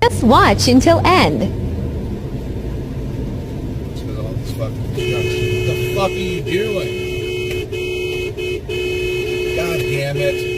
Just watch until end. With all this fucking construction. What the fuck are you doing? God damn it.